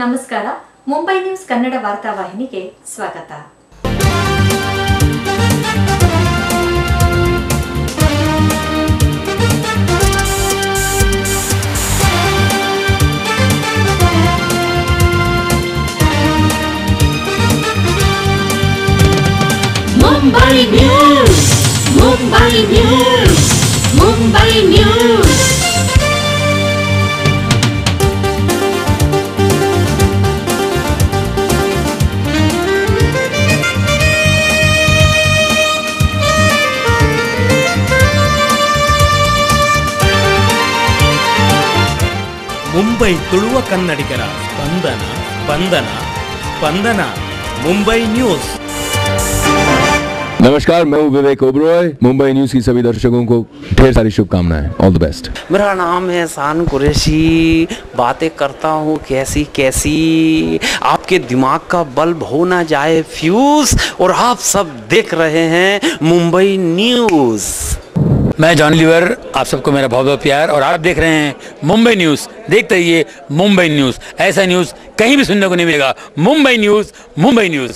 ನಮಸ್ಕಾರ. ಮುಂಬೈ ನ್ಯೂಸ್ ಕನ್ನಡ ವಾರ್ತಾವಾಹಿನಿಗೆ ಸ್ವಾಗತ. Mumbai news, Mumbai news, Mumbai news. Mumbai ತುಳುವ ಕನ್ನಡಿಗರ ಸ್ಪಂದನ ಸ್ಪಂದನ ಸ್ಪಂದನ ಮುಂಬೈ न्यूज। नमस्कार, मैं हूं विवेक ओबरॉय। मुंबई न्यूज की सभी दर्शकों को ढेर सारी शुभकामनाएं। All the best. मेरा नाम है एहसान कुरैशी। बातें करता हूँ कैसी कैसी, आपके दिमाग का बल्ब हो ना जाए फ्यूज। और आप सब देख रहे हैं मुंबई न्यूज। मैं जॉनी लीवर, आप सबको मेरा बहुत बहुत प्यार, और आप देख रहे हैं मुंबई न्यूज। देखते रहिए मुंबई न्यूज। ऐसा न्यूज कहीं भी सुनने को नहीं मिलेगा। Mumbai news, Mumbai news.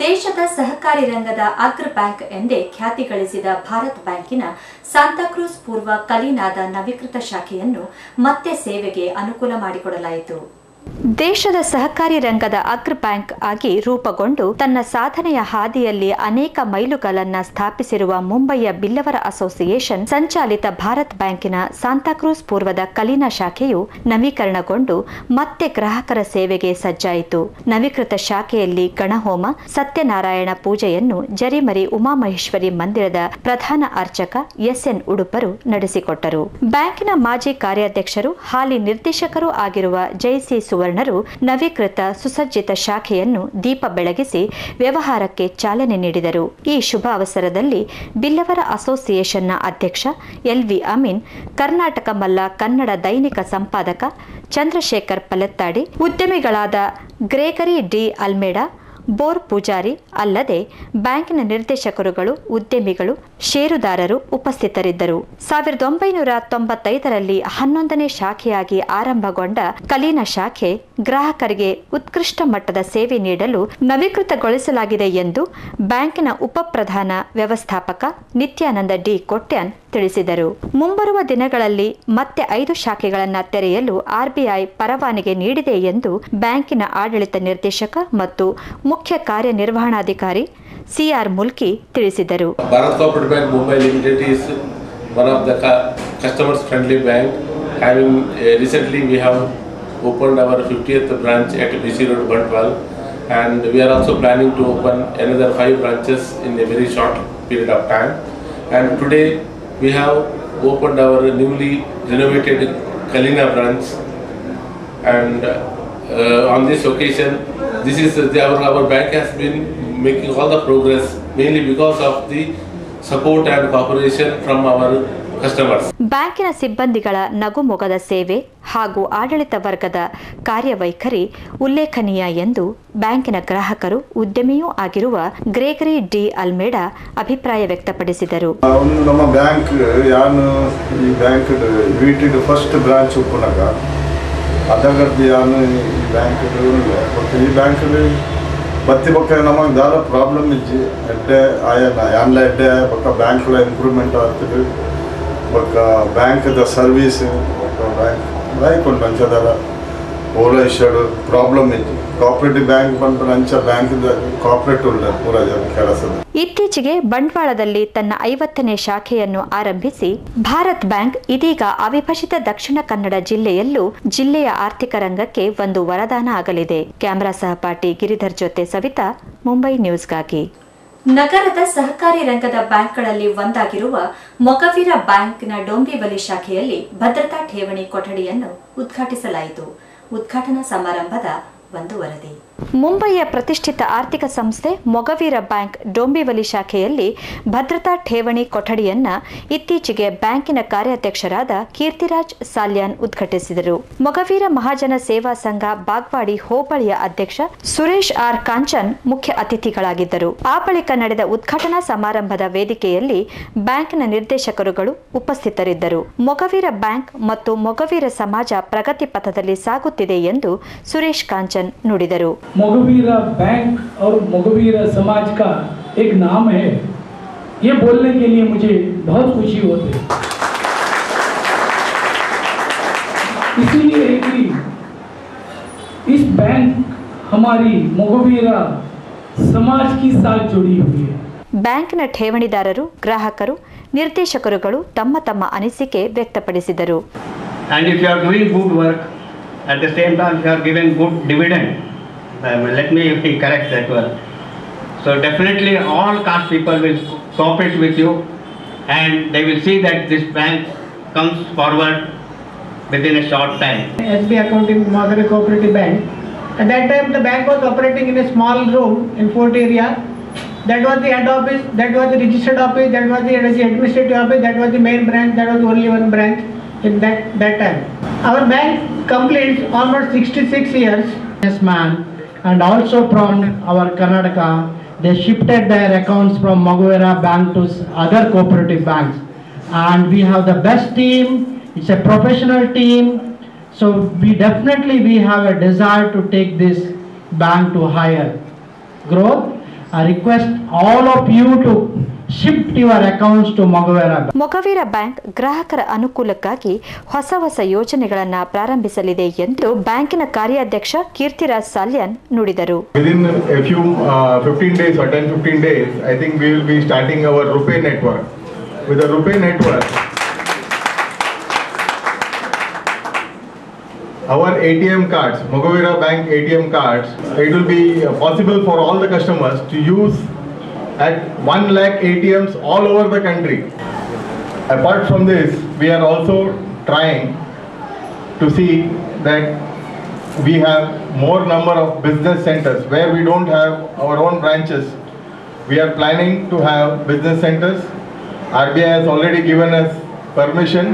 ದೇಶದ ಸಹಕಾರಿ ರಂಗದ ಅಗ್ರ ಬ್ಯಾಂಕ್ ಎಂದೇ ಖ್ಯಾತಿ ಗಳಿಸಿದ ಭಾರತ್ ಬ್ಯಾಂಕಿನ ಸಾಂತಾಕ್ರೂಸ್ ಪೂರ್ವ ಕಲಿನಾದ ನವೀಕೃತ ಶಾಖೆಯನ್ನು ಮತ್ತೆ ಸೇವೆಗೆ ಅನುಕೂಲ ಮಾಡಿಕೊಡಲಾಯಿತು. ದೇಶದ ಸಹಕಾರಿ ರಂಗದ ಅಗ್ರ ಬ್ಯಾಂಕ್ ಆಗಿ ರೂಪುಗೊಂಡು ತನ್ನ ಸಾಧನೆಯ ಹಾದಿಯಲ್ಲಿ ಅನೇಕ ಮೈಲುಗಲ್ಲನ್ನ ಸ್ಥಾಪಿಸಿರುವ ಮುಂಬಯಿಯ ಬಿಲ್ಲವರ ಅಸೋಸಿಯೇಷನ್ ಸಂಚಾಲಿತ ಭಾರತ್ ಬ್ಯಾಂಕಿನ ಸಾಂತಾಕ್ರೂಸ್ ಪೂರ್ವದ ಕಲಿನಾ ಶಾಖೆಯು ನವೀಕರಣಗೊಂಡು ಮತ್ತೆ ಗ್ರಾಹಕರ ಸೇವೆಗೆ ಸಜ್ಜಾಯಿತು. ನವೀಕೃತ ಶಾಖೆಯಲ್ಲಿ ಗಣಹೋಮ, ಸತ್ಯನಾರಾಯಣ ಪೂಜೆಯನ್ನು ಜರಿಮರಿ ಉಮಾಮಹೇಶ್ವರಿ ಮಂದಿರದ ಪ್ರಧಾನ ಅರ್ಚಕ ಎಸ್ಎನ್ ಉಡುಪರು ನಡೆಸಿಕೊಟ್ಟರು. ಬ್ಯಾಂಕಿನ ಮಾಜಿ ಕಾರ್ಯಾಧ್ಯಕ್ಷರು ಹಾಲಿ ನಿರ್ದೇಶಕರೂ ಆಗಿರುವ ಜೈಸಿ ಸುವರ್ಣರು ನವೀಕೃತ ಸುಸಜ್ಜಿತ ಶಾಖೆಯನ್ನು ದೀಪ ಬೆಳಗಿಸಿ ವ್ಯವಹಾರಕ್ಕೆ ಚಾಲನೆ ನೀಡಿದರು. ಈ ಶುಭ ಅವಸರದಲ್ಲಿ ಬಿಲ್ಲವರ ಅಸೋಸಿಯೇಷನ್ನ ಅಧ್ಯಕ್ಷ ಎಲ್ವಿ ಅಮೀನ್, ಕರ್ನಾಟಕ ಮಲ್ಲ ಕನ್ನಡ ದೈನಿಕ ಸಂಪಾದಕ ಚಂದ್ರಶೇಖರ್ ಪಲೆತ್ತಾಡಿ, ಉದ್ಯಮಿಗಳಾದ ಗ್ರೇಗರಿ ಡಿ ಅಲ್ಮೇಡಾ, ಬೋರ್ ಪೂಜಾರಿ ಅಲ್ಲದೆ ಬ್ಯಾಂಕಿನ ನಿರ್ದೇಶಕರುಗಳು, ಉದ್ಯಮಿಗಳು, ಷೇರುದಾರರು ಉಪಸ್ಥಿತರಿದ್ದರು. 1995ರಲ್ಲಿ 11ನೇ ಶಾಖೆಯಾಗಿ ಆರಂಭಗೊಂಡ ಕಲಿನಾ ಶಾಖೆ ಗ್ರಾಹಕರಿಗೆ ಉತ್ಕೃಷ್ಟ ಮಟ್ಟದ ಸೇವೆ ನೀಡಲು ನವೀಕೃತಗೊಳಿಸಲಾಗಿದೆ ಎಂದು ಬ್ಯಾಂಕಿನ ಉಪಪ್ರಧಾನ ವ್ಯವಸ್ಥಾಪಕ ನಿತ್ಯಾನಂದ ಡಿ ಕೊಟ್ಯಾನ್ ತಿಳಿಸಿದರು. ಮುಂಬರುವ ದಿನಗಳಲ್ಲಿ ಮತ್ತೆ 5 ಶಾಖೆಗಳನ್ನು ತೆರೆಯಲು ಆರ್ಬಿಐ ಪರವಾನಗಿ ನೀಡಿದೆ ಎಂದು ಬ್ಯಾಂಕಿನ ಆಡಳಿತ ನಿರ್ದೇಶಕ ಮತ್ತು ಮುಖ್ಯ ಕಾರ್ಯನಿರ್ವಹಣಾಧಿಕಾರಿ ಸಿಆರ್ ಮುಲ್ಕಿ ತಿಳಿಸಿದರು. Bharat cooperative bank Mumbai limited is one of the customers friendly bank. Having recently we have opened our 50th branch at BC Road, Bantwal, and we are also planning to open another 5 branches in a very short period of time. And today we have opened our newly renovated Kalina branch, and on this occasion, this is our bank has been making all the progress mainly because of the support and cooperation from our customers. ಬ್ಯಾಂಕಿನ ಸಿಬ್ಬಂದಿಗಳ ನಗುಮೊಗದ ಸೇವೆ ಹಾಗೂ ಆಡಳಿತ ವರ್ಗದ ಕಾರ್ಯವೈಖರಿ ಉಲ್ಲೇಖನೀಯ ಎಂದು ಬ್ಯಾಂಕಿನ ಗ್ರಾಹಕರು, ಉದ್ಯಮಿಯೂ ಆಗಿರುವ ಗ್ರೇಗರಿ ಡಿ ಅಲ್ಮೇಡಾ ಅಭಿಪ್ರಾಯ ವ್ಯಕ್ತಪಡಿಸಿದರು. ನಮ್ಮ ಬ್ಯಾಂಕ್ ಯಾನು ಈ ಬ್ಯಾಂಕ್ ವೀಟಿಡ್ ಫಸ್ಟ್ ಬ್ರಾಂಚ್ ಉಪ್ಪುನಾಗ ಅದಗದ್ದು ಯಾನು ಈ ಬ್ಯಾಂಕ್ ಈ ಬ್ಯಾಂಕಲ್ಲಿ ಬತ್ತಿ ಬಕ್ಕ ನಮಗೆ ದಾರ ಪ್ರಾಬ್ಲಮ್ ಇಜ್ಜಿ ಎಡ್ಡೆ ಆಯನ ಯಾನ್ಲ ಎಡ್ಡೆ ಬಕ್ಕ ಬ್ಯಾಂಕ್ಲ ಇಂಪ್ರೂವ್ಮೆಂಟ್ ಆಗ್ತದೆ. ಬಕ್ಕ ಬ್ಯಾಂಕ್ದ ಸರ್ವೀಸ್ ಬಕ್ಕ ಬ್ಯಾಂಕ್ ರಾಯ್ಕೊಂಡು ಅಂಚದಾರ ಓಲ ಇಶ್ಯಡ್ ಪ್ರಾಬ್ಲಮ್ ಇಜ್ಜಿ ಕೋಆಪರೇಟಿವ್ ಬ್ಯಾಂಕ್ ಬಂದು ಅಂಚ ಬ್ಯಾಂಕ್ದ ಕೋಆಪರೇಟಿವ್ ಉಳ್ಳ ಪೂರ ಕೆಲಸದ. ಇತ್ತೀಚೆಗೆ ಬಂಟ್ವಾಳದಲ್ಲಿ ತನ್ನ 50ನೇ ಶಾಖೆಯನ್ನು ಆರಂಭಿಸಿ ಭಾರತ್ ಬ್ಯಾಂಕ್ ಇದೀಗ ಅವಿಭಜಿತ ದಕ್ಷಿಣ ಕನ್ನಡ ಜಿಲ್ಲೆಯಲ್ಲೂ ಜಿಲ್ಲೆಯ ಆರ್ಥಿಕ ರಂಗಕ್ಕೆ ಒಂದು ವರದಾನ ಆಗಲಿದೆ. ಕ್ಯಾಮರಾ ಸಹಪಾಠಿ ಗಿರಿಧರ್ ಜೊತೆ ಸವಿತಾ, ಮುಂಬೈ ನ್ಯೂಸ್ಗಾಗಿ. ನಗರದ ಸಹಕಾರಿ ರಂಗದ ಬ್ಯಾಂಕ್ಗಳಲ್ಲಿ ಒಂದಾಗಿರುವ ಮೊಗವೀರ ಬ್ಯಾಂಕ್ನ ಡೊಂಬಿವಲಿ ಶಾಖೆಯಲ್ಲಿ ಭದ್ರತಾ ಠೇವಣಿ ಕೊಠಡಿಯನ್ನು ಉದ್ಘಾಟಿಸಲಾಯಿತು. ಉದ್ಘಾಟನಾ ಸಮಾರಂಭದ ಒಂದು ವರದಿ. ಮುಂಬಯಿಯ ಪ್ರತಿಷ್ಠಿತ ಆರ್ಥಿಕ ಸಂಸ್ಥೆ ಮೊಗವೀರ ಬ್ಯಾಂಕ್ ಡೊಂಬಿವಲಿ ಶಾಖೆಯಲ್ಲಿ ಭದ್ರತಾ ಠೇವಣಿ ಕೊಠಡಿಯನ್ನ ಇತ್ತೀಚೆಗೆ ಬ್ಯಾಂಕಿನ ಕಾರ್ಯಾಧ್ಯಕ್ಷರಾದ ಕೀರ್ತಿರಾಜ್ ಸಾಲ್ಯಾನ್ ಉದ್ಘಾಟಿಸಿದರು. ಮೊಗವೀರ ಮಹಾಜನ ಸೇವಾ ಸಂಘ ಬಾಗ್ವಾಡಿ ಹೋಬಳಿಯ ಅಧ್ಯಕ್ಷ ಸುರೇಶ್ ಆರ್ ಕಾಂಚನ್ ಮುಖ್ಯ ಅತಿಥಿಗಳಾಗಿದ್ದರು. ಆ ಬಳಿಕ ನಡೆದ ಉದ್ಘಾಟನಾ ಸಮಾರಂಭದ ವೇದಿಕೆಯಲ್ಲಿ ಬ್ಯಾಂಕ್ನ ನಿರ್ದೇಶಕರುಗಳು ಉಪಸ್ಥಿತರಿದ್ದರು. ಮೊಗವೀರ ಬ್ಯಾಂಕ್ ಮತ್ತು ಮೊಗವೀರ ಸಮಾಜ ಪ್ರಗತಿ ಪಥದಲ್ಲಿ ಸಾಗುತ್ತಿದೆ ಎಂದು ಸುರೇಶ್ ಕಾಂಚನ್ ನುಡಿದರು. मोगवीरा बैंक और मोगवीरा समाज का एक नाम है, ये बोलने के लिए मुझे बहुत खुशी होती है। इसीलिए कि इस बैंक हमारी मोगवीरा समाज की साथ जुड़ी हुई है. ಬ್ಯಾಂಕ್ನ ಠೇವಣಿದಾರರು, ಗ್ರಾಹಕರು, ನಿರ್ದೇಶಕರುಗಳು ತಮ್ಮ ತಮ್ಮ ಅನಿಸಿಕೆ ವ್ಯಕ್ತಪಡಿಸಿದರು. And if you are doing good work, at the same time you are giving good dividend. Let me correct that one. So definitely all caste people will cooperate with you, and they will see that this bank comes forward within a short time. SB Accounting Mogavi Cooperative Bank. At that time the bank was operating in a small room in Fort area. That was the head office, that was the registered office, that was the administrative office, that was the main branch, that was only one branch in that time. Our bank completes almost 66 years. Yes, man. And also from our Karnataka, they shifted their accounts from Mogavira Bank to other cooperative banks. And we have the best team, it's a professional team. So we have a desire to take this bank to higher growth. I request all of you to shift your accounts to Mogavira Bank. Mogaveera bank ಗ್ರಾಹಕರ ಅನುಕೂಲಕ್ಕಾಗಿ ಹೊಸ ಯೋಜನೆಗಳನ್ನು ಪ್ರಾರಂಭಿಸಲಿದೆ ಎಂದು ಬ್ಯಾಂಕಿನ ಕಾರ್ಯಾಧ್ಯಕ್ಷ ಕೀರ್ತಿರಾಜ್ ಸಾಲ್ಯಾನ್ ನುಡಿದರು. Within a few 15 days or 10-15 days, I think we will be starting our RuPay network. With the RuPay network, our ATM cards, Mogavira Bank ATM cards, it will be possible for all the customers to use at 1 lakh ATMs all over the country. Apart from this, we are also trying to see that we have more number of business centers where we don't have our own branches. We are planning to have business centers. RBI has already given us permission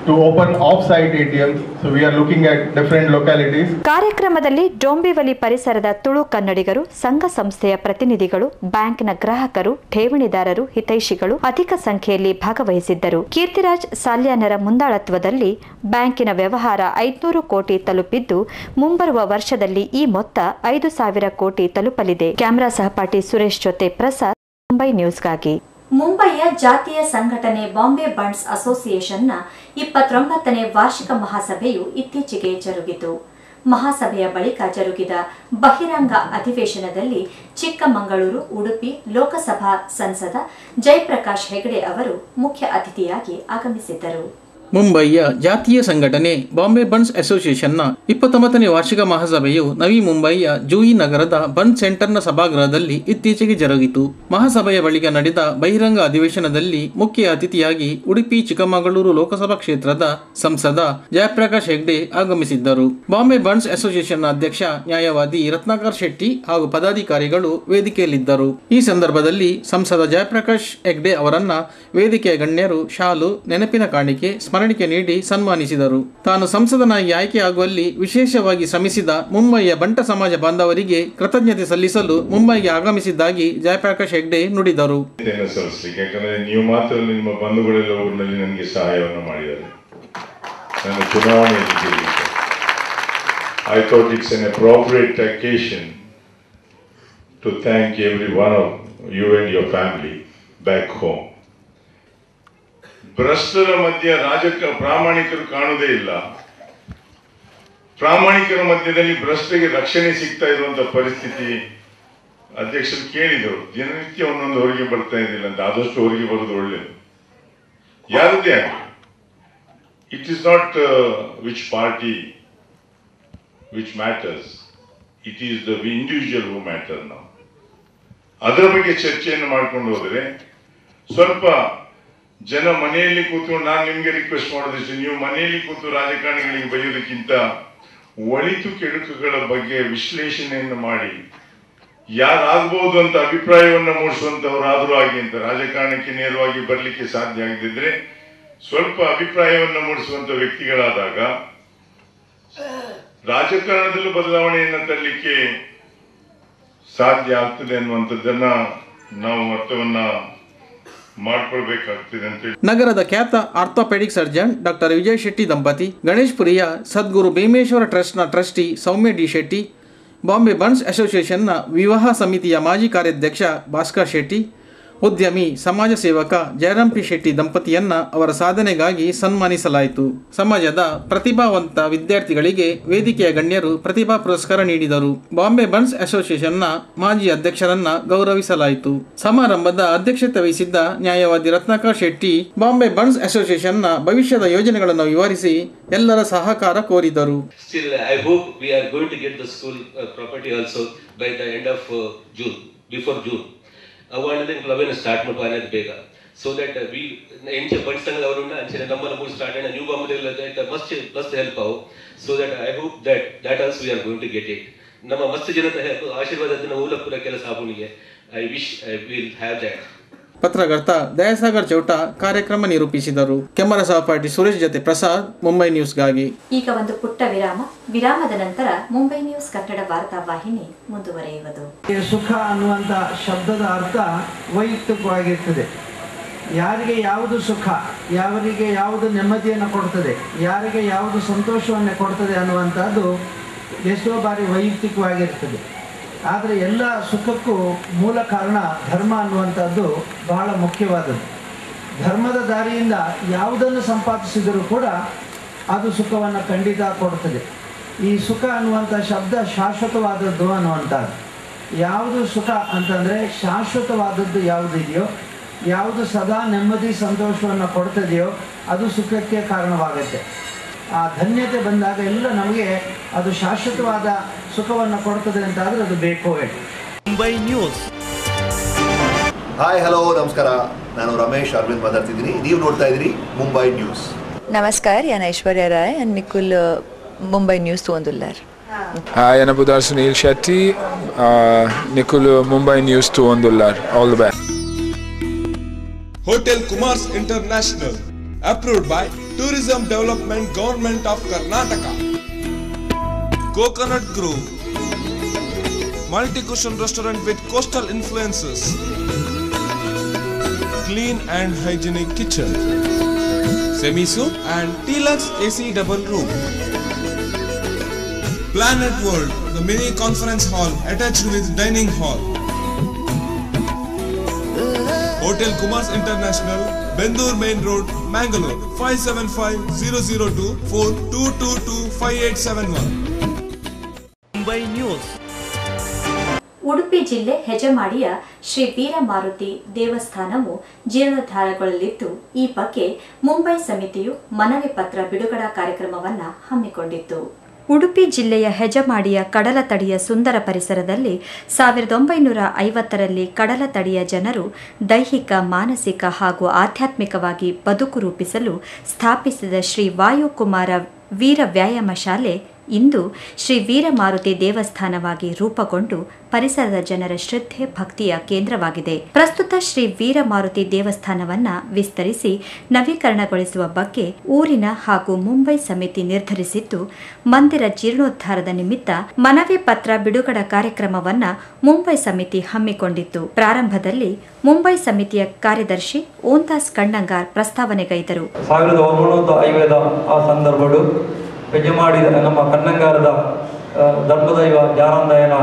to open off-site ATMs, so we are looking at different localities. ಕಾರ್ಯಕ್ರಮದಲ್ಲಿ ಡೊಂಬಿವಲಿ ಪರಿಸರದ ತುಳು ಕನ್ನಡಿಗರು, ಸಂಘ ಸಂಸ್ಥೆಯ ಪ್ರತಿನಿಧಿಗಳು, ಬ್ಯಾಂಕ್ನ ಗ್ರಾಹಕರು, ಠೇವಣಿದಾರರು, ಹಿತೈಷಿಗಳು ಅಧಿಕ ಸಂಖ್ಯೆಯಲ್ಲಿ ಭಾಗವಹಿಸಿದ್ದರು. ಕೀರ್ತಿರಾಜ್ ಸಾಲ್ಯಾನರ ಮುಂದಾಳತ್ವದಲ್ಲಿ ಬ್ಯಾಂಕಿನ ವ್ಯವಹಾರ 500 ಕೋಟಿ ತಲುಪಿದ್ದು, ಮುಂಬರುವ ವರ್ಷದಲ್ಲಿ ಈ ಮೊತ್ತ 5,000 ಕೋಟಿ ತಲುಪಲಿದೆ. ಕ್ಯಾಮೆರಾ ಸಹಪಾಠಿ ಸುರೇಶ್ ಜೊತೆ ಪ್ರಸಾದ್, ಮುಂಬೈ ನ್ಯೂಸ್ಗಾಗಿ. ಮುಂಬಯಿಯ ಜಾತೀಯ ಸಂಘಟನೆ ಬಾಂಬೆ ಬಂಡ್ಸ್ ಅಸೋಸಿಯೇಷನ್ನ 29ನೇ ವಾರ್ಷಿಕ ಮಹಾಸಭೆಯು ಇತ್ತೀಚೆಗೆ ಜರುಗಿತು. ಮಹಾಸಭೆಯ ಬಳಿಕ ಜರುಗಿದ ಬಹಿರಂಗ ಅಧಿವೇಶನದಲ್ಲಿ ಚಿಕ್ಕಮಗಳೂರು, ಉಡುಪಿ ಲೋಕಸಭಾ ಸಂಸದ ಜಯಪ್ರಕಾಶ್ ಹೆಗಡೆ ಅವರು ಮುಖ್ಯ ಅತಿಥಿಯಾಗಿ ಆಗಮಿಸಿದ್ದರು. ಮುಂಬಯಿಯ ಜಾತೀಯ ಸಂಘಟನೆ ಬಾಂಬೆ ಬಂಡ್ಸ್ ಅಸೋಸಿಯೇಷನ್ನ 29ನೇ ವಾರ್ಷಿಕ ಮಹಾಸಭೆಯು ನವಿ ಮುಂಬಯಿಯ ಜೂಯಿ ನಗರದ ಬಂಡ್ ಸೆಂಟರ್ನ ಸಭಾಗೃಹದಲ್ಲಿ ಇತ್ತೀಚೆಗೆ ಜರುಗಿತು. ಮಹಾಸಭೆಯ ಬಳಿಕ ನಡೆದ ಬಹಿರಂಗ ಅಧಿವೇಶನದಲ್ಲಿ ಮುಖ್ಯ ಅತಿಥಿಯಾಗಿ ಉಡುಪಿ ಚಿಕ್ಕಮಗಳೂರು ಲೋಕಸಭಾ ಕ್ಷೇತ್ರದ ಸಂಸದ ಜಯಪ್ರಕಾಶ್ ಹೆಗ್ಡೆ ಆಗಮಿಸಿದ್ದರು. ಬಾಂಬೆ ಬಂಡ್ಸ್ ಅಸೋಸಿಯೇಷನ್ನ ಅಧ್ಯಕ್ಷ ನ್ಯಾಯವಾದಿ ರತ್ನಾಕರ್ ಶೆಟ್ಟಿ ಹಾಗೂ ಪದಾಧಿಕಾರಿಗಳು ವೇದಿಕೆಯಲ್ಲಿದ್ದರು. ಈ ಸಂದರ್ಭದಲ್ಲಿ ಸಂಸದ ಜಯಪ್ರಕಾಶ್ ಹೆಗ್ಡೆ ಅವರನ್ನ ವೇದಿಕೆಯ ಗಣ್ಯರು ಶಾಲು, ನೆನಪಿನ ಕಾಣಿಕೆ, ಸ್ಮರಣಿಕೆ ನೀಡಿ ಸನ್ಮಾನಿಸಿದರು. ತಾನು ಸಂಸದನಾಗಿ ಆಯ್ಕೆಯಾಗುವಲ್ಲಿ ವಿಶೇಷವಾಗಿ ಶ್ರಮಿಸಿದ ಮುಂಬಯಿಯ ಬಂಟ ಸಮಾಜ ಬಾಂಧವರಿಗೆ ಕೃತಜ್ಞತೆ ಸಲ್ಲಿಸಲು ಮುಂಬಯಿಗೆ ಆಗಮಿಸಿದ್ದಾಗಿ ಜಯಪ್ರಕಾಶ್ ಹೆಗ್ಡೆ ನುಡಿದರು. ಯಾಕಂದ್ರೆ ನೀವು ಮಾತ್ರ ನಿಮ್ಮ ಬಂಧುಗಳೆಲ್ಲ ಊರಿನಲ್ಲಿ ನನಗೆ ಸಹಾಯವನ್ನು ಮಾಡಿದ್ದಾರೆ. ನನ್ನ ಚುನಾವಣೆ I thought it's an appropriate occasion to thank every one of you and your family back home. ಭ್ರಷ್ಟರ ಮಧ್ಯ ಪ್ರಾಮಾಣಿಕರು ಕಾಣುವುದೇ ಇಲ್ಲ. ಪ್ರಾಮಾಣಿಕರ ಮಧ್ಯದಲ್ಲಿ ಭ್ರಷ್ಟರಿಗೆ ರಕ್ಷಣೆ ಸಿಗ್ತಾ ಇರುವಂತ ಪರಿಸ್ಥಿತಿ ಅಧ್ಯಕ್ಷರು ಕೇಳಿದರು. ದಿನನಿತ್ಯ ಒಂದೊಂದು ಹೊರಗೆ ಬರ್ತಾ ಇದ್ದಿಲ್ಲ ಅಂತ, ಆದಷ್ಟು ಹೊರಗೆ ಬರೋದು ಒಳ್ಳೆಯದು. ಯಾರದ್ದೇ ಆಗಲಿ, it is not which party which matters, it is the individual who matter now. ಅದರ ಬಗ್ಗೆ ಚರ್ಚೆಯನ್ನು ಮಾಡ್ಕೊಂಡು ಹೋದರೆ ಸ್ವಲ್ಪ ಜನ ಮನೆಯಲ್ಲಿ ಕೂತು, ನಾನು ನಿಮ್ಗೆ ರಿಕ್ವೆಸ್ಟ್ ಮಾಡೋದಿಷ್ಟು, ನೀವು ಮನೆಯಲ್ಲಿ ಕೂತು ರಾಜಕಾರಣಿಗಳಿಗೆ ಬೈಯೋದಕ್ಕಿಂತ ಒಳಿತು ಕೆಡುಕುಗಳ ಬಗ್ಗೆ ವಿಶ್ಲೇಷಣೆಯನ್ನು ಮಾಡಿ ಯಾರಾಗ್ಬೋದು ಅಂತ ಅಭಿಪ್ರಾಯವನ್ನು ಮೂಡಿಸುವಂತವರಾದರೂ ಆಗಿ ಅಂತ. ರಾಜಕಾರಣಕ್ಕೆ ನೇರವಾಗಿ ಬರಲಿಕ್ಕೆ ಸಾಧ್ಯ ಆಗದಿದ್ರೆ ಸ್ವಲ್ಪ ಅಭಿಪ್ರಾಯವನ್ನು ಮೂಡಿಸುವಂತ ವ್ಯಕ್ತಿಗಳಾದಾಗ ರಾಜಕಾರಣದಲ್ಲೂ ಬದಲಾವಣೆಯನ್ನು ತರಲಿಕ್ಕೆ ಸಾಧ್ಯ ಆಗ್ತದೆ ಅನ್ನುವಂಥದ್ದನ್ನ ನಾವು ಅರ್ಥವನ್ನ ಮಾಡ್ಕೊಳ್ಬೇಕಾಗ್ತದೆ ಅಂತೇಳಿ ನಗರದ ಖ್ಯಾತ orthopedic surgeon doctor Vijay Shetty ದಂಪತಿ, ಗಣೇಶ್ಪುರಿಯ ಸದ್ಗುರು ಭೀಮೇಶ್ವರ ಟ್ರಸ್ಟ್ನ ಟ್ರಸ್ಟಿ ಸೌಮ್ಯ ಡಿ ಶೆಟ್ಟಿ, ಬಾಂಬೆ ಬನ್ಸ್ ಅಸೋಸಿಯೇಷನ್ನ ವಿವಾಹ ಸಮಿತಿಯ ಮಾಜಿ ಕಾರ್ಯಾಧ್ಯಕ್ಷ ಭಾಸ್ಕರ್ ಶೆಟ್ಟಿ, ಉದ್ಯಮಿ ಸಮಾಜ ಸೇವಕ ಜಯರಾಮ್ ಪಿ ಶೆಟ್ಟಿ ದಂಪತಿಯನ್ನ ಅವರ ಸಾಧನೆಗಾಗಿ ಸನ್ಮಾನಿಸಲಾಯಿತು. ಸಮಾಜದ ಪ್ರತಿಭಾವಂತ ವಿದ್ಯಾರ್ಥಿಗಳಿಗೆ ವೇದಿಕೆಯ ಗಣ್ಯರು ಪ್ರತಿಭಾ ಪುರಸ್ಕಾರ ನೀಡಿದರು. ಬಾಂಬೆ ಬನ್ಸ್ ಅಸೋಸಿಯೇಷನ್ನ ಮಾಜಿ ಅಧ್ಯಕ್ಷರನ್ನ ಗೌರವಿಸಲಾಯಿತು. ಸಮಾರಂಭದ ಅಧ್ಯಕ್ಷತೆ ವಹಿಸಿದ್ದ ನ್ಯಾಯವಾದಿ ರತ್ನಾಕರ್ ಶೆಟ್ಟಿ ಬಾಂಬೆ ಬನ್ಸ್ ಅಸೋಸಿಯೇಷನ್ನ ಭವಿಷ್ಯದ ಯೋಜನೆಗಳನ್ನು ವಿವರಿಸಿ ಎಲ್ಲರ ಸಹಕಾರ ಕೋರಿದರು. Still, I hope we are going to get the school property also by the end of June, before June. ಅವಾಂಡದೆ ಕ್ಲಬ್ನ ಸ್ಟಾರ್ಟ್ ಮಾಡ್ಕೊಳ್ಳೋದು ಬೇಗ, ಸೊ ದಟ್ ವಿ ಎಂಚೆ ಬಡ್ಸಂಗಲ್ ಅವರುಂಡ ಅಂಚೆ ನಮ್ಮನ್ನ ಮೂರು ಸ್ಟಾರ್ಟ್ ಆಯ್ತು ನ್ಯೂ ಬಾಂಬೆ ಮಸ್ಟ್ ಹೆಲ್ಪ್ ಅವು, so that I hope that also we are going to get it. ನಮ್ಮ ಮಸ್ತ್ ಜನದ ಆಶೀರ್ವಾದದಿಂದ ಮೂಲಪುರ ಕೆಲಸ ಆಗುನಿಗೆ I wish I will have that. ಪತ್ರಕರ್ತ ದಯಾಸಾಗರ್ ಚೌಟ ಕಾರ್ಯಕ್ರಮ ನಿರೂಪಿಸಿದರು. ಕೆಮರಾ ಸಹಪಾಠಿ ಸುರೇಶ್ ಜೊತೆ ಪ್ರಸಾದ್, ಮುಂಬೈ ನ್ಯೂಸ್ಗಾಗಿ. ಈಗ ಒಂದು ಪುಟ್ಟ ವಿರಾಮದ ನಂತರ ಮುಂಬೈ ನ್ಯೂಸ್ ಕನ್ನಡ ವಾರ್ತಾ ವಾಹಿನಿ ಮುಂದುವರಿಯುವುದು. ಸುಖ ಅನ್ನುವಂಥ ಶಬ್ದದ ಅರ್ಥ ವೈಯಕ್ತಿಕವಾಗಿರ್ತದೆ. ಯಾರಿಗೆ ಯಾವುದು ಸುಖ, ಯಾರಿಗೆ ಯಾವುದು ನೆಮ್ಮದಿಯನ್ನು ಕೊಡ್ತದೆ, ಯಾರಿಗೆ ಯಾವುದು ಸಂತೋಷವನ್ನು ಕೊಡ್ತದೆ ಅನ್ನುವಂಥದ್ದು ಎಷ್ಟೋ ಬಾರಿ ವೈಯಕ್ತಿಕವಾಗಿರ್ತದೆ. ಆದರೆ ಎಲ್ಲ ಸುಖಕ್ಕೂ ಮೂಲ ಕಾರಣ ಧರ್ಮ ಅನ್ನುವಂಥದ್ದು ಬಹಳ ಮುಖ್ಯವಾದದ್ದು. ಧರ್ಮದ ದಾರಿಯಿಂದ ಯಾವುದನ್ನು ಸಂಪಾದಿಸಿದರೂ ಕೂಡ ಅದು ಸುಖವನ್ನು ಖಂಡಿತ ಕೊಡುತ್ತದೆ. ಈ ಸುಖ ಅನ್ನುವಂಥ ಶಬ್ದ ಶಾಶ್ವತವಾದದ್ದು ಅನ್ನುವಂಥದ್ದು. ಯಾವುದು ಸುಖ ಅಂತಂದರೆ ಶಾಶ್ವತವಾದದ್ದು ಯಾವುದಿದೆಯೋ, ಯಾವುದು ಸದಾ ನೆಮ್ಮದಿ ಸಂತೋಷವನ್ನು ಕೊಡ್ತದೆಯೋ ಅದು ಸುಖಕ್ಕೆ ಕಾರಣವಾಗುತ್ತೆ. ಆ ಧನ್ಯತೆ ಬಂದಾಗ ಎಲ್ಲ ನಮಗೆ ಅದು ಶಾಶ್ವತವಾದ ಸುಖವನ್ನು ಕೊಡ್ತದೆ ಅಂತಾದರೆ ಅದು ಬೇಕೋ. ಮುಂಬೈ ನ್ಯೂಸ್. ಹಾಯ್, ಹಲೋ, ನಮಸ್ಕಾರ. ನಾನು ರಮೇಶ್ ಅರವಿಂದ್ ಮಾತಾಡ್ತಿದ್ದೀನಿ. ನೀವು ನೋಡ್ತಾ ಇದ್ದೀರಿ ಮುಂಬೈ ನ್ಯೂಸ್. नमस्कार, यान Aishwarya Rai and Nikul Mumbai News Tuondular. Hi, Anna Budar Sunil Shetty, Nikul Mumbai News Tuondular. All the best. Hotel Kumars International, approved by Tourism Development Government of Karnataka. Coconut Grove, multi-cuisine restaurant with coastal influences. Clean and hygienic kitchen. Semi-soup and deluxe AC double room. Planet World, the mini conference hall attached with dining hall. Hotel Kumars International, Bendur Main Road, Mangalore, 57502422258871. Mumbai news. Udupi ಜಿಲ್ಲೆ ಹೆಜಮಾಡಿಯ ಶ್ರೀ ವೀರಮಾರುತಿ ದೇವಸ್ಥಾನವು ಜೀರ್ಣೋದ್ಧಾರಗೊಳ್ಳಲಿದ್ದು, ಈ ಬಗ್ಗೆ ಮುಂಬೈ ಸಮಿತಿಯು ಮನವಿ ಪತ್ರ ಬಿಡುಗಡೆ ಕಾರ್ಯಕ್ರಮವನ್ನು ಹಮ್ಮಿಕೊಂಡಿತ್ತು. ಉಡುಪಿ ಜಿಲ್ಲೆಯ ಹೆಜಮಾಡಿಯ ಕಡಲತಡಿಯ ಸುಂದರ ಪರಿಸರದಲ್ಲಿ 1950ರಲ್ಲಿ ಕಡಲತಡಿಯ ಜನರು ದೈಹಿಕ, ಮಾನಸಿಕ ಹಾಗೂ ಆಧ್ಯಾತ್ಮಿಕವಾಗಿ ಬದುಕು ರೂಪಿಸಲು ಸ್ಥಾಪಿಸಿದ ಶ್ರೀ ವಾಯುಕುಮಾರ ವೀರ ವ್ಯಾಯಾಮ ಶಾಲೆ ಇಂದು ಶ್ರೀ ವೀರಮಾರುತಿ ದೇವಸ್ಥಾನವಾಗಿ ರೂಪುಗೊಂಡು ಪರಿಸರದ ಜನರ ಶ್ರದ್ಧೆ ಭಕ್ತಿಯ ಕೇಂದ್ರವಾಗಿದೆ. ಪ್ರಸ್ತುತ ಶ್ರೀ ವೀರಮಾರುತಿ ದೇವಸ್ಥಾನವನ್ನ ವಿಸ್ತರಿಸಿ ನವೀಕರಣಗೊಳಿಸುವ ಬಗ್ಗೆ ಊರಿನ ಹಾಗೂ ಮುಂಬೈ ಸಮಿತಿ ನಿರ್ಧರಿಸಿದ್ದು, ಮಂದಿರ ಜೀರ್ಣೋದ್ಧಾರದ ನಿಮಿತ್ತ ಮನವಿ ಪತ್ರ ಬಿಡುಗಡೆ ಕಾರ್ಯಕ್ರಮವನ್ನ ಮುಂಬೈ ಸಮಿತಿ ಹಮ್ಮಿಕೊಂಡಿತ್ತು. ಪ್ರಾರಂಭದಲ್ಲಿ ಮುಂಬೈ ಸಮಿತಿಯ ಕಾರ್ಯದರ್ಶಿ ಓಂದಾಸ್ ಕಣ್ಣಂಗಾರ್ ಪ್ರಸ್ತಾವನೆಗೈದರು. 1950 ಆ ಸಂದರ್ಭಗಳು ಹೆಜಮಾಡಿದ ನಮ್ಮ ಕನ್ನಂಗಾರದ ಧರ್ಮದೈವ ಜಾನಂದಯನ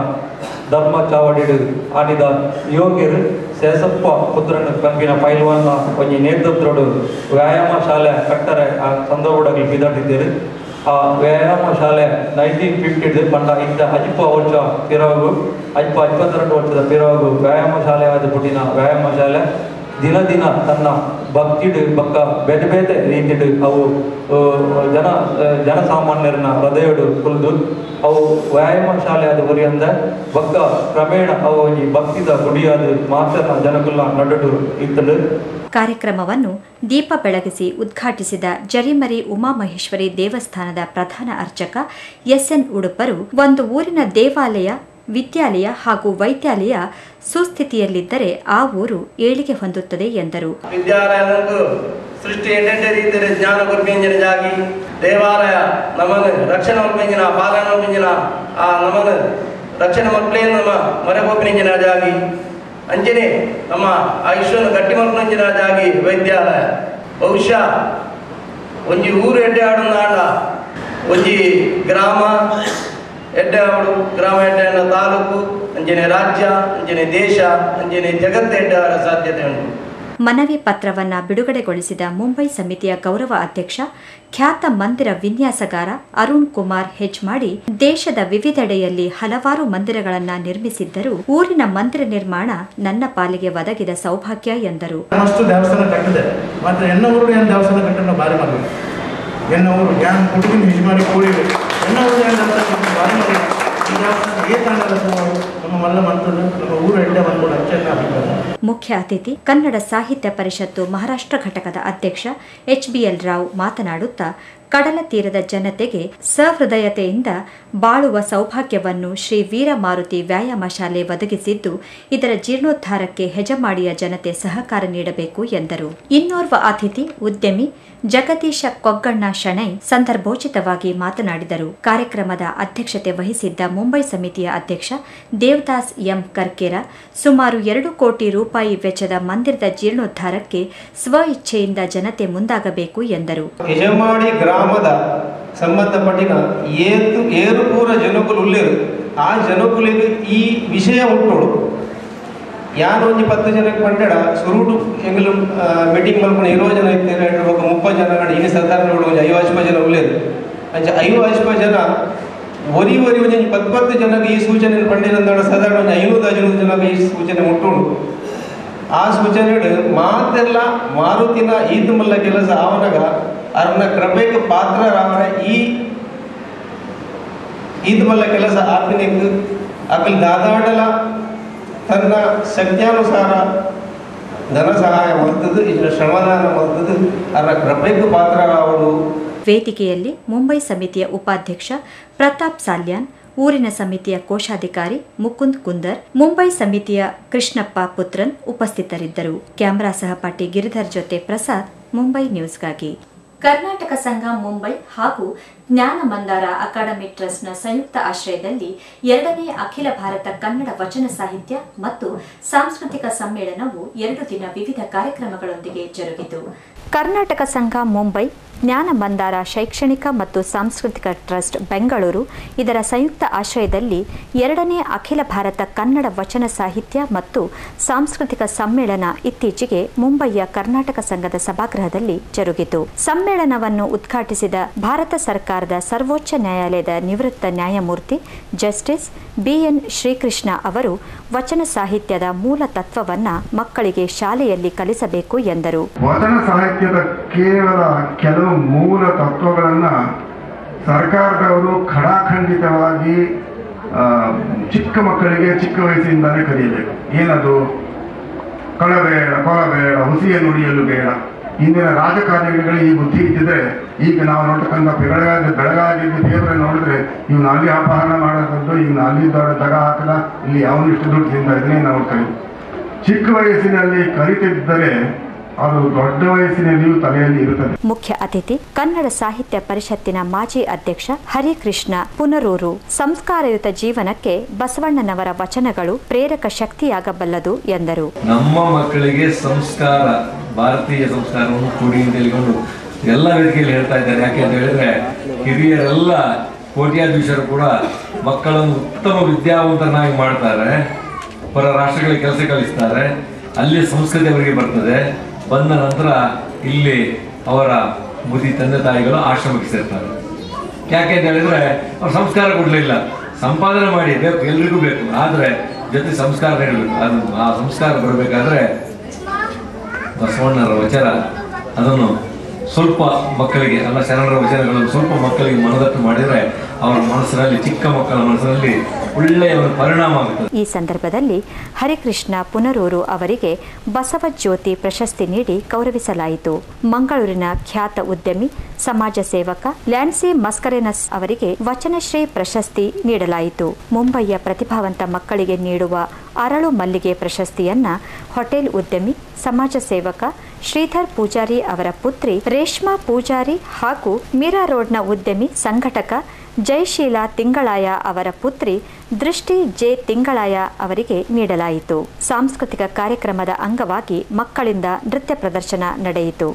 ಧರ್ಮ ಚಾವಡಿಡು ಆಡಿದ ಯೋಗ್ಯರು ಸೇಸಪ್ಪ ಪುತ್ರನ ಪಂಪಿನ ಪೈಲ್ವನ್ನ ಒಂಜಿ ನೇತೃತ್ವಡು ವ್ಯಾಯಾಮ ಶಾಲೆ ಕಟ್ಟರೆ ಆ ಸಂದರ್ಭಗಳು ಬಿದ್ದಾಡಿದ್ದೀರು. ಆ ವ್ಯಾಯಾಮ ಶಾಲೆ 1950 ಪಂಡ ಇಂದ ಅಜಿಪ ವರ್ಷ ಪಿರವಾಗು ಅಜಿಪ 22 ವರ್ಷದ ಪಿರವಾಗು ವ್ಯಾಯಾಮ ಶಾಲೆ ಆದ ಪುಟ್ಟಿನ ವ್ಯಾಯಾಮ ಶಾಲೆ ದಿನ ದಿನ ತನ್ನ ಭಕ್ತಿಡು ಬಕ್ಕ ಬೇತೆ ಬೇತೆ ರೀತಿಡು ಅವು ಜನಸಾಮಾನ್ಯರನ್ನ ಹೃದಯಡು ಕುಲ್ದು ಅವು ವ್ಯಾಯಾಮ ಶಾಲೆ ಆದ ಹೊರಿಯಂದ ಬಕ್ಕ ಕ್ರಮೇಣ ಅವು ಈ ಭಕ್ತಿದ ಗುಡಿಯಾದ ಮಾತ್ರ ಜನಕುಲ್ಲ ನಡುಡು ಇತ್ತಲು. ಕಾರ್ಯಕ್ರಮವನ್ನು ದೀಪ ಬೆಳಗಿಸಿ ಉದ್ಘಾಟಿಸಿದ ಜರಿಮರಿ ಉಮಾಮಹೇಶ್ವರಿ ದೇವಸ್ಥಾನದ ಪ್ರಧಾನ ಅರ್ಚಕ ಎಸ್ಎನ್ ಉಡುಪರು ಒಂದು ಊರಿನ ದೇವಾಲಯ, ವಿದ್ಯಾಲಯ ಹಾಗೂ ವೈದ್ಯಾಲಯ ಸುಸ್ಥಿತಿಯಲ್ಲಿದ್ದರೆ ಆ ಊರು ಏಳಿಗೆ ಹೊಂದುತ್ತದೆ ಎಂದರು. ವಿದ್ಯಾಲಯದಂದು ಸೃಷ್ಟಿ ಎಂಟೆಂಟೆ ರೀತಿಯ ಜ್ಞಾನ ಗುರುಪೇಂಜನಜಾಗಿ ದೇವಾಲಯ ನಮ್ಮನ್ನು ರಕ್ಷಣೆ ಮಲ್ಪೇಂಜನ ಪಾಲನೆ ಮಲ್ಪೇಂಜನ ಆ ನಮ್ಮನ್ನು ರಕ್ಷಣೆ ಮಲ್ಪೇಂಜನ ನಮ್ಮ ಮರೆಗೋಪಿನಿಂಜನಜಾಗಿ ಅಂಚನೆ ನಮ್ಮ ಆಯುಷ್ಯನ್ನು ಗಟ್ಟಿ ಮಲ್ಪಂಜನಜಾಗಿ ವೈದ್ಯಾಲಯ ಬಹುಶಃ ಒಂಜಿ ಊರು ಎಡ್ಡೆ ಆಡುಂದಾಂಡ ಒಂಜಿ ಗ್ರಾಮ ಎಡ್ಡೆ ಆಡು ಗ್ರಾಮ ಎಡ್ಡೆ ಆಡ ತಾಲೂಕು ಅಂಜನೆ ರಾಜ್ಯ ಅಂಜನೆ ದೇಶ ಅಂಜನೆ ಜಗತ್ತು ಎಡ್ಡೆ ಆಡ ಸಾಧ್ಯತೆ ಉಂಟು. ಮನವಿ ಪತ್ರವನ್ನು ಬಿಡುಗಡೆಗೊಳಿಸಿದ ಮುಂಬೈ ಸಮಿತಿಯ ಗೌರವ ಅಧ್ಯಕ್ಷ ಖ್ಯಾತ ಮಂದಿರ ವಿನ್ಯಾಸಗಾರ ಅರುಣ್ ಕುಮಾರ್ ಹೆಜ್ಮಾಡಿ ದೇಶದ ವಿವಿಧೆಡೆಯಲ್ಲಿ ಹಲವಾರು ಮಂದಿರಗಳನ್ನು ನಿರ್ಮಿಸಿದ್ದರೂ ಊರಿನ ಮಂದಿರ ನಿರ್ಮಾಣ ನನ್ನ ಪಾಲಿಗೆ ಒದಗಿದ ಸೌಭಾಗ್ಯ ಎಂದರು. ದೇವಸ್ಥಾನ ಕಟ್ಟಿದೆ ಮಾತ್ರ ಎನ್ನ ಊರು ಏನು ದೇವಸ್ಥಾನ ಕಟ್ಟನ್ನು ಭಾರಿ ಮಾಡಬೇಕು. ಎನ್ನ ಊರು ಯಾನ್ ಹುಡುಗಿನ ಹೆಜ್ಮಾಡಿ ಕೂಡಿವೆ ಎನ್ನ ಊರು ಏನು ದೇವಸ್ಥಾನ ಭಾರಿ ಮಾಡಬೇಕು. ಈ ದೇವಸ್ಥಾನ ಏಕಾಂಗದ ನಮ್ಮ ಮಲ್ಲ ಮಂತ್ರದ ನಮ್ಮ ಊರು ಎಡ್ಡೆ ಬಂದ್ಬಿಡು ಅಚ್ಚನ್ನ. ಮುಖ್ಯ ಅತಿಥಿ ಕನ್ನಡ ಸಾಹಿತ್ಯ ಪರಿಷತ್ತು ಮಹಾರಾಷ್ಟ್ರ ಘಟಕದ ಅಧ್ಯಕ್ಷ HBL ರಾವ್ ಮಾತನಾಡುತ್ತಾ ಕಡಲ ತೀರದ ಜನತೆಗೆ ಸಹೃದಯತೆಯಿಂದ ಬಾಳುವ ಸೌಭಾಗ್ಯವನ್ನು ಶ್ರೀ ವೀರಮಾರುತಿ ವ್ಯಾಯಾಮ ಶಾಲೆ ಒದಗಿಸಿದ್ದು, ಇದರ ಜೀರ್ಣೋದ್ಧಾರಕ್ಕೆ ಹೆಜಮಾಡಿಯ ಜನತೆ ಸಹಕಾರ ನೀಡಬೇಕು ಎಂದರು. ಇನ್ನೋರ್ವ ಅತಿಥಿ ಉದ್ಯಮಿ ಜಗದೀಶ ಕೊಗ್ಗಣ್ಣ ಶೆಣೈ ಸಂದರ್ಭೋಚಿತವಾಗಿ ಮಾತನಾಡಿದರು. ಕಾರ್ಯಕ್ರಮದ ಅಧ್ಯಕ್ಷತೆ ವಹಿಸಿದ್ದ ಮುಂಬೈ ಸಮಿತಿಯ ಅಧ್ಯಕ್ಷ ದೇವದಾಸ್ ಎಂ ಕರ್ಕೇರ ಸುಮಾರು 2 ಕೋಟಿ ರೂಪಾಯಿ ವೆಚ್ಚದ ಮಂದಿರದ ಜೀರ್ಣೋದ್ಧಾರಕ್ಕೆ ಸ್ವ ಇಚ್ಛೆಯಿಂದ ಜನತೆ ಮುಂದಾಗಬೇಕು ಎಂದರು. ಗ್ರಾಮದ ಸಂಬಂಧಪಟ್ಟಿನ ಏರುಪೂರ ಜನಕುಲು ಉಳ್ಳೇರು ಆ ಜನಕುಲಿಗೆ ಈ ವಿಷಯ ಉಂಟೋಡು ಯಾರು ಒಂದು 10 ಜನಕ್ಕೆ ಪಂಡಡ ಸುರುಡು ಎಂಗಲು ಮೀಟಿಂಗ್ ಮಲ್ಕೊಂಡು 20 ಜನ ಇರ್ತಾರೆ 30 ಜನ ಇನ್ನು ಸರ್ಕಾರ ಒಂದು 50 ಜನ ಉಳ್ಳೇರು ಅಂಚ 50 ಜನ ಒರಿ ಒಂದು 10 ಜನಕ್ಕೆ ಈ ಸೂಚನೆ ಪಂಡಿನ ಸಾಧಾರಣ ಒಂದು 500 ಜನಕ್ಕೆ ಈ ಸೂಚನೆ ಮುಟ್ಟೋಡು. ಆ ಸೂಚನೆ ಮಾತೆಲ್ಲ ಮಾರುತಿನ ಈದ್ ಮಲ್ಲ ಕೆಲಸ ಅವನಾಗ ಅರ್ನ ಕೃಪೆಗೆ ಪಾತ್ರರಾವರ ಈ ಈದ್ ಮಲ್ಲ ಕೆಲಸ ಆಪಿನಿಕ್ ಅಕಲ್ ದಾದಾಡಲ ತನ್ನ ಶಕ್ತಿಯಾನುಸಾರ ಧನ ಸಹಾಯ ಮಲ್ತದ್ದು ಇದರ ಶ್ರಮದಾನ ಮಲ್ತದ್ದು ಅರ್ನ ಕೃಪೆಗೆ ಪಾತ್ರರಾವರು. ವೇದಿಕೆಯಲ್ಲಿ ಮುಂಬೈ ಸಮಿತಿಯ ಉಪಾಧ್ಯಕ್ಷ ಪ್ರತಾಪ್ ಸಾಲ್ಯಾನ್, ಊರಿನ ಸಮಿತಿಯ ಕೋಶಾಧಿಕಾರಿ ಮುಕುಂದ್ ಕುಂದರ್, ಮುಂಬೈ ಸಮಿತಿಯ ಕೃಷ್ಣಪ್ಪ ಪುತ್ರನ್ ಉಪಸ್ಥಿತರಿದ್ದರು. ಕ್ಯಾಮರಾ ಸಹಪಾಠಿ ಗಿರಿಧರ್ ಜೊತೆ ಪ್ರಸಾದ್, ಮುಂಬೈ ನ್ಯೂಸ್ಗಾಗಿ. ಕರ್ನಾಟಕ ಸಂಘ ಮುಂಬೈ ಹಾಗೂ ಜ್ಞಾನ ಮಂದಾರ ಅಕಾಡೆಮಿ ಟ್ರಸ್ಟ್ನ ಸಂಯುಕ್ತ ಆಶ್ರಯದಲ್ಲಿ 2ನೇ ಅಖಿಲ ಭಾರತ ಕನ್ನಡ ವಚನ ಸಾಹಿತ್ಯ ಮತ್ತು ಸಾಂಸ್ಕೃತಿಕ ಸಮ್ಮೇಳನವು 2 ದಿನ ವಿವಿಧ ಕಾರ್ಯಕ್ರಮಗಳೊಂದಿಗೆ ಜರುಗಿತು. ಕರ್ನಾಟಕ ಸಂಘ ಮುಂಬೈ, ಜ್ಞಾನ ಮಂದಾರ ಶೈಕ್ಷಣಿಕ ಮತ್ತು ಸಾಂಸ್ಕೃತಿಕ ಟ್ರಸ್ಟ್ ಬೆಂಗಳೂರು ಇದರ ಸಂಯುಕ್ತ ಆಶ್ರಯದಲ್ಲಿ 2ನೇ ಅಖಿಲ ಭಾರತ ಕನ್ನಡ ವಚನ ಸಾಹಿತ್ಯ ಮತ್ತು ಸಾಂಸ್ಕೃತಿಕ ಸಮ್ಮೇಳನ ಇತ್ತೀಚೆಗೆ ಮುಂಬಯಿಯ ಕರ್ನಾಟಕ ಸಂಘದ ಸಭಾಗೃಹದಲ್ಲಿ ಜರುಗಿತು. ಸಮ್ಮೇಳನವನ್ನು ಉದ್ಘಾಟಿಸಿದ ಭಾರತ ಸರ್ಕಾರದ ಸರ್ವೋಚ್ಚ ನ್ಯಾಯಾಲಯದ ನಿವೃತ್ತ ನ್ಯಾಯಮೂರ್ತಿ ಜಸ್ಟಿಸ್ BN ಶ್ರೀಕೃಷ್ಣ ಅವರು ವಚನ ಸಾಹಿತ್ಯದ ಮೂಲ ತತ್ವವನ್ನು ಮಕ್ಕಳಿಗೆ ಶಾಲೆಯಲ್ಲಿ ಕಲಿಸಬೇಕು ಎಂದರು. ವಚನ ಸಾಹಿತ್ಯದ ಕೇವಲ ಕೆಲವು ಮೂಲ ತತ್ವಗಳನ್ನು ಸರ್ಕಾರದವರು ಖಡಾಖಂಡಿತವಾಗಿ ಚಿಕ್ಕ ಮಕ್ಕಳಿಗೆ ಚಿಕ್ಕ ವಯಸ್ಸಿಂದಾನೇ ಕಲಿಯಬೇಕು. ಏನದು? ಕಳಬೇಡ, ಕೊಳಬೇಡ, ಹುಸಿಯ ನುಡಿಯಲು ಬೇಡ. ಇಂದಿನ ರಾಜಕಾರಣಿಗಳು ಈ ಬುದ್ಧಿ ಇದ್ದಿದ್ರೆ ಈಗ ನಾವು ನೋಡ್ತಕ್ಕಂಥ ಬೆಳಗಾಗಿ ದೇವರ ನೋಡಿದ್ರೆ ಇವ್ನು ಅಲ್ಲಿ ಅಪಹರಣ ಮಾಡೋದಂತೂ ಇವ್ನು ಅಲ್ಲಿ ದಗ ಹಾಕದ, ಇಲ್ಲಿ ಅವನು ಇಷ್ಟು ದುಡ್ಡು ತಿಂದ ಇದನ್ನೇ ನೋಡ್ತಾರೆ. ಚಿಕ್ಕ ವಯಸ್ಸಿನಲ್ಲಿ ಕಲಿತಿದ್ದರೆ ಅದು ದೊಡ್ಡ ವಯಸ್ಸಿನಲ್ಲಿಯೂ ತಲೆಯಲ್ಲಿ ಇರುತ್ತದೆ. ಮುಖ್ಯ ಅತಿಥಿ ಕನ್ನಡ ಸಾಹಿತ್ಯ ಪರಿಷತ್ತಿನ ಮಾಜಿ ಅಧ್ಯಕ್ಷ ಹರಿಕೃಷ್ಣ ಪುನರೂರು. ಸಂಸ್ಕಾರಯುತ ಜೀವನಕ್ಕೆ ಬಸವಣ್ಣನವರ ವಚನಗಳು ಪ್ರೇರಕ ಶಕ್ತಿಯಾಗಬಲ್ಲದು ಎಂದರು. ನಮ್ಮ ಮಕ್ಕಳಿಗೆ ಸಂಸ್ಕಾರ, ಭಾರತೀಯ ಸಂಸ್ಕಾರವನ್ನು ಕೂಡಿ ತಿಳಿಕೊಂಡು ಎಲ್ಲ ವೇದಿಕೆಯಲ್ಲಿ ಹೇಳ್ತಾ ಇದ್ದಾರೆ. ಯಾಕೆ ಅಂತ ಹೇಳಿದ್ರೆ ಹಿರಿಯರೆಲ್ಲ ಕೋಟ್ಯಾಧೀಶರು ಕೂಡ ಮಕ್ಕಳನ್ನು ಉತ್ತಮ ವಿದ್ಯಾವಂತರನ್ನಾಗಿ ಮಾಡ್ತಾರೆ, ಹೊರ ರಾಷ್ಟ್ರಗಳಿಗೆ ಕೆಲಸ ಕಲಿಸ್ತಾರೆ, ಅಲ್ಲಿ ಸಂಸ್ಕೃತಿ ಅವರಿಗೆ ಬರ್ತದೆ. ಬಂದ ನಂತರ ಇಲ್ಲಿ ಅವರ ಮುದಿ ತಂದೆ ತಾಯಿಗಳು ಆಶ್ರಮಕ್ಕೆ ಸೇರ್ತಾರೆ. ಯಾಕೆ ಅಂತ ಹೇಳಿದ್ರೆ ಅವ್ರು ಸಂಸ್ಕಾರ ಕೊಡಲಿಲ್ಲ, ಸಂಪಾದನೆ ಮಾಡಿ ಬೇಕು, ಎಲ್ರಿಗೂ ಬೇಕು, ಆದರೆ ಜೊತೆ ಸಂಸ್ಕಾರ ನೀಡಬೇಕು. ಅದು ಆ ಸಂಸ್ಕಾರ ಬರಬೇಕಾದ್ರೆ ಬಸವಣ್ಣರ ವಚನ ಅದನ್ನು ಸ್ವಲ್ಪ ಮಕ್ಕಳಿಗೆ ಅಲ್ಲ ಶರಣರ ವಚನಗಳನ್ನು ಸ್ವಲ್ಪ ಮಕ್ಕಳಿಗೆ ಮನದಟ್ಟು ಮಾಡಿದರೆ ಅವರ ಮನಸ್ಸಿನಲ್ಲಿ, ಚಿಕ್ಕ ಮಕ್ಕಳ ಮನಸ್ಸಿನಲ್ಲಿ ಒಳ್ಳೆಯ ಒಂದು ಪರಿಣಾಮ ಆಗುತ್ತದೆ. ಈ ಸಂದರ್ಭದಲ್ಲಿ ಹರಿಕೃಷ್ಣ ಪುನರೂರು ಅವರಿಗೆ ಬಸವ ಜ್ಯೋತಿ ಪ್ರಶಸ್ತಿ ನೀಡಿ ಗೌರವಿಸಲಾಯಿತು. ಮಂಗಳೂರಿನ ಖ್ಯಾತ ಉದ್ಯಮಿ, ಸಮಾಜ ಸೇವಕ ಲ್ಯಾನ್ಸಿ ಮಸ್ಕರೆನಸ್ ಅವರಿಗೆ ವಚನಶ್ರೀ ಪ್ರಶಸ್ತಿ ನೀಡಲಾಯಿತು. ಮುಂಬಯಿಯ ಪ್ರತಿಭಾವಂತ ಮಕ್ಕಳಿಗೆ ನೀಡುವ ಅರಳು ಮಲ್ಲಿಗೆ ಪ್ರಶಸ್ತಿಯನ್ನ ಹೋಟೆಲ್ ಉದ್ಯಮಿ, ಸಮಾಜ ಸೇವಕ ಶ್ರೀಧರ್ ಪೂಜಾರಿ ಅವರ ಪುತ್ರಿ ರೇಷ್ಮಾ ಪೂಜಾರಿ ಹಾಗೂ ಮೀರಾ ರೋಡ್ನ ಉದ್ಯಮಿ, ಸಂಘಟಕ ಜಯಶೀಲಾ ತಿಂಗಳಾಯ ಅವರ ಪುತ್ರಿ ದೃಷ್ಟಿ ಜೆ ತಿಂಗಳಾಯ ಅವರಿಗೆ ನೀಡಲಾಯಿತು. ಸಾಂಸ್ಕೃತಿಕ ಕಾರ್ಯಕ್ರಮದ ಅಂಗವಾಗಿ ಮಕ್ಕಳಿಂದ ನೃತ್ಯ ಪ್ರದರ್ಶನ ನಡೆಯಿತು.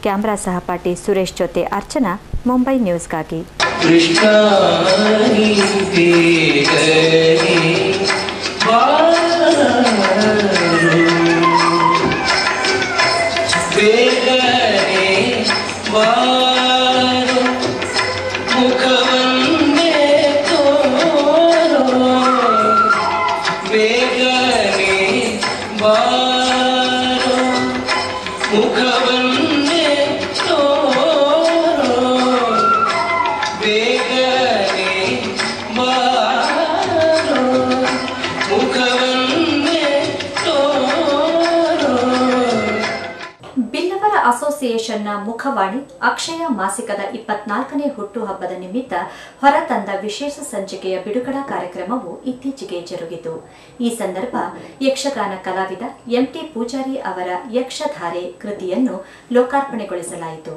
ಕ್ಯಾಮ್ರಾ ಸಹಪಾಠಿ ಸುರೇಶ್ ಜೊತೆ ಅರ್ಚನಾ, ಮುಂಬೈ ನ್ಯೂಸ್ಗಾಗಿ. ಅಸೋಸಿಯೇಷನ್ನ ಮುಖವಾಣಿ ಅಕ್ಷಯ ಮಾಸಿಕದ 24ನೇ ಹುಟ್ಟುಹಬ್ಬದ ನಿಮಿತ್ತ ಹೊರತಂದ ವಿಶೇಷ ಸಂಚಿಕೆಯ ಬಿಡುಗಡಾ ಕಾರ್ಯಕ್ರಮವು ಇತ್ತೀಚೆಗೆ ಜರುಗಿತು. ಈ ಸಂದರ್ಭ ಯಕ್ಷಗಾನ ಕಲಾವಿದ ಎಂಟಿ ಪೂಜಾರಿ ಅವರ ಯಕ್ಷಧಾರೆ ಕೃತಿಯನ್ನು ಲೋಕಾರ್ಪಣೆಗೊಳಿಸಲಾಯಿತು.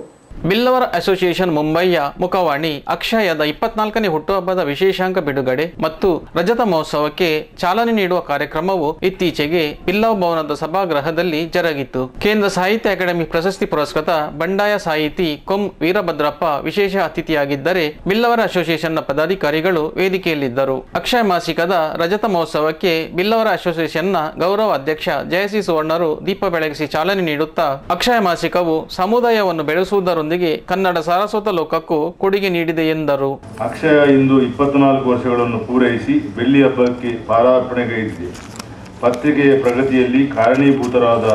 ಬಿಲ್ಲವರ ಅಸೋಸಿಯೇಷನ್ ಮುಂಬಯಿಯ ಮುಖವಾಣಿ ಅಕ್ಷಯದ 24ನೇ ಹುಟ್ಟುಹಬ್ಬದ ವಿಶೇಷಾಂಕ ಬಿಡುಗಡೆ ಮತ್ತು ರಜತ ಮಹೋತ್ಸವಕ್ಕೆ ಚಾಲನೆ ನೀಡುವ ಕಾರ್ಯಕ್ರಮವು ಇತ್ತೀಚೆಗೆ ಬಿಲ್ಲವ ಭವನದ ಸಭಾಗೃಹದಲ್ಲಿ ಜರುಗಿತು. ಕೇಂದ್ರ ಸಾಹಿತ್ಯ ಅಕಾಡೆಮಿ ಪ್ರಶಸ್ತಿ ಪುರಸ್ಕೃತ ಬಂಡಾಯ ಸಾಹಿತಿ ಕೊಂ ವೀರಭದ್ರಪ್ಪ ವಿಶೇಷ ಅತಿಥಿಯಾಗಿದ್ದರೆ ಬಿಲ್ಲವರ ಅಸೋಸಿಯೇಷನ್ನ ಪದಾಧಿಕಾರಿಗಳು ವೇದಿಕೆಯಲ್ಲಿದ್ದರು. ಅಕ್ಷಯ ಮಾಸಿಕದ ರಜತ ಮಹೋತ್ಸವಕ್ಕೆ ಬಿಲ್ಲವರ ಅಸೋಸಿಯೇಷನ್ನ ಗೌರವ ಅಧ್ಯಕ್ಷ ಜಯಸಿ ಸುವರ್ಣರು ದೀಪ ಬೆಳಗಿಸಿ ಚಾಲನೆ ನೀಡುತ್ತಾ ಅಕ್ಷಯ ಮಾಸಿಕವು ಸಮುದಾಯವನ್ನು ಬೆಳೆಸುವುದರೊಂದಿಗೆ ಕನ್ನಡ ಸಾರಸ್ವತ ಲೋಕಕ್ಕೂ ಕೊಡುಗೆ ನೀಡಿದೆ ಎಂದರು. ಅಕ್ಷಯ ಇಂದು 24 ವರ್ಷಗಳನ್ನು ಪೂರೈಸಿ ಬೆಳ್ಳಿ ಹಬ್ಬಕ್ಕೆ ಪಾದಾರ್ಪಣೆಗೈದಿದೆ. ಪತ್ರಿಕೆಯ ಪ್ರಗತಿಯಲ್ಲಿ ಕಾರಣೀಭೂತರಾದ